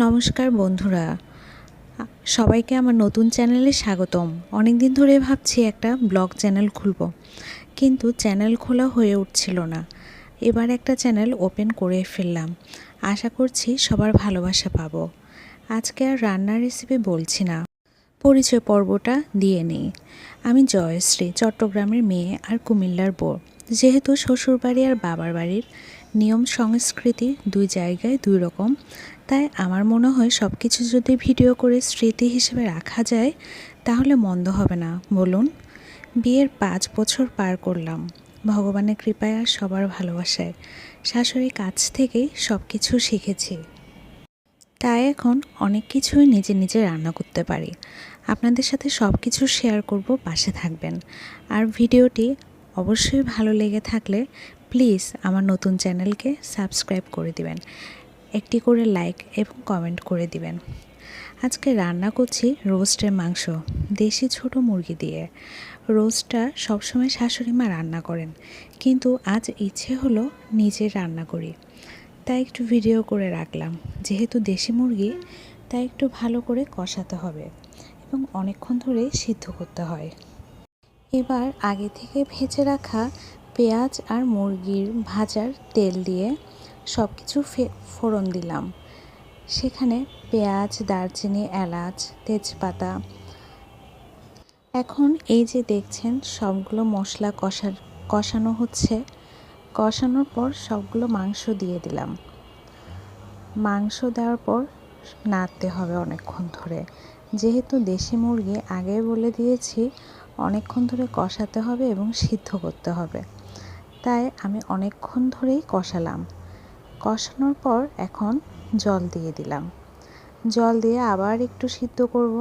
নমস্কার বন্ধুরা, সবাইকে আমার নতুন চ্যানেলে স্বাগতম। অনেক দিন ধরে ভাবছি একটা ব্লগ চ্যানেল খুলব, কিন্তু চ্যানেল খোলা হয়ে উঠছিল না। এবার একটা চ্যানেল ওপেন করে ফেললাম। আশা করছি সবার ভালোবাসা পাবো। আজকে আর রান্নার রেসিপি বলছি না, পরিচয় পর্বটা দিয়ে নিই। আমি জয়শ্রী, চট্টগ্রামের মেয়ে আর কুমিল্লার বউ। যেহেতু শ্বশুরবাড়ি আর বাবার বাড়ির নিয়ম সংস্কৃতি দুই জায়গায় দুই রকম, তাই আমার মনে হয় সব কিছু যদি ভিডিও করে স্মৃতি হিসেবে রাখা যায় তাহলে মন্দ হবে না, বলুন। বিয়ের 5 বছর পার করলাম, ভগবানের কৃপায় আর সবার ভালোবাসায়। শাশুড়ির কাছ থেকেই সব কিছু শিখেছি, তাই এখন অনেক কিছুই নিজে নিজে রান্না করতে পারি। আপনাদের সাথে সব কিছু শেয়ার করব, পাশে থাকবেন। আর ভিডিওটি অবশ্যই ভালো লেগে থাকলে প্লিজ আমার নতুন চ্যানেলকে সাবস্ক্রাইব করে দিবেন, একটি করে লাইক এবং কমেন্ট করে দিবেন। আজকে রান্না করছি রোস্টের মাংস, দেশি ছোট মুরগি দিয়ে। রোস্টটা সবসময় শাশুড়ি মা রান্না করেন, কিন্তু আজ ইচ্ছে হলো নিজে রান্না করি, তাই একটু ভিডিও করে রাখলাম। যেহেতু দেশি মুরগি, তাই একটু ভালো করে কষাতে হবে এবং অনেকক্ষণ ধরে সিদ্ধ করতে হয়। এবার আগে থেকে ভেজে রাখা পেঁয়াজ আর মুরগির ভাজার তেল দিয়ে সব কিছু ফোড়ন দিলাম। সেখানে পেঁয়াজ, দারচিনি, এলাচ, তেজপাতা। এখন এই যে দেখছেন সবগুলো মশলা কষানো হচ্ছে। কষানোর পর সবগুলো মাংস দিয়ে দিলাম। মাংস দেওয়ার পর নাড়তে হবে অনেকক্ষণ ধরে। যেহেতু দেশি মুরগি, আগে বলে দিয়েছি অনেকক্ষণ ধরে কষাতে হবে এবং সিদ্ধ করতে হবে, তাই আমি অনেকক্ষণ ধরেই কষালাম। কষানোর পর এখন জল দিয়ে দিলাম। জল দিয়ে আবার একটু সিদ্ধ করব।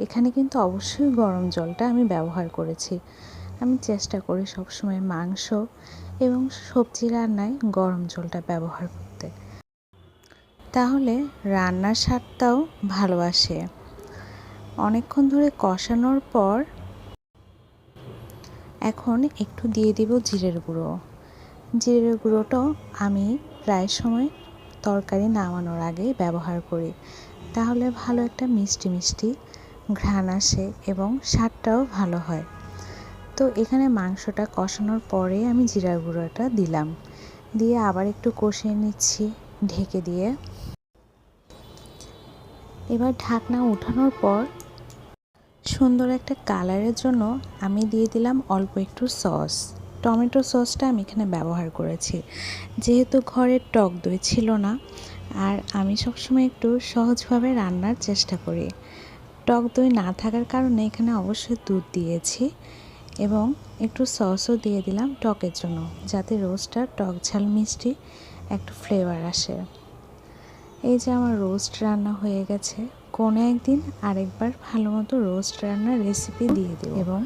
এখানে কিন্তু অবশ্যই গরম জলটা আমি ব্যবহার করেছি। আমি চেষ্টা করি সবসময় মাংস এবং সবজি রান্নায় গরম জলটা ব্যবহার করতে, তাহলে রান্নার স্বাদটাও ভালো আসে। অনেকক্ষণ ধরে কষানোর পর এখন একটু দিয়ে দিব জিরের গুঁড়ো। জিরের গুঁড়োটাও আমি প্রায় সময় তরকারি নামানোর আগে ব্যবহার করি, তাহলে ভালো একটা মিষ্টি মিষ্টি ঘ্রাণ আসে এবং স্বাদটাও ভালো হয়। তো এখানে মাংসটা কষানোর পরে আমি জিরার গুঁড়োটা দিলাম, দিয়ে আবার একটু কষিয়ে নিচ্ছি ঢেকে দিয়ে। এবার ঢাকনা উঠানোর পর সুন্দর একটা কালারের জন্য আমি দিয়ে দিলাম অল্প একটু সস। টমেটো সসটা আমি এখানে ব্যবহার করেছি, যেহেতু ঘরে টক দই ছিল না। আর আমি সবসময় একটু সহজভাবে রান্নার চেষ্টা করি। টক দই না থাকার কারণে এখানে অবশ্যই দুধ দিয়েছি এবং একটু সসও দিয়ে দিলাম টকের জন্য, যাতে রোস্টটা টক ঝাল মিষ্টি একটু ফ্লেভার আসে। এই যে আমার রোস্ট রান্না হয়ে গেছে। কোনো একদিন আরেকবার ভালো মতো রোস্ট রান্নার রেসিপি দিয়ে দেব এবং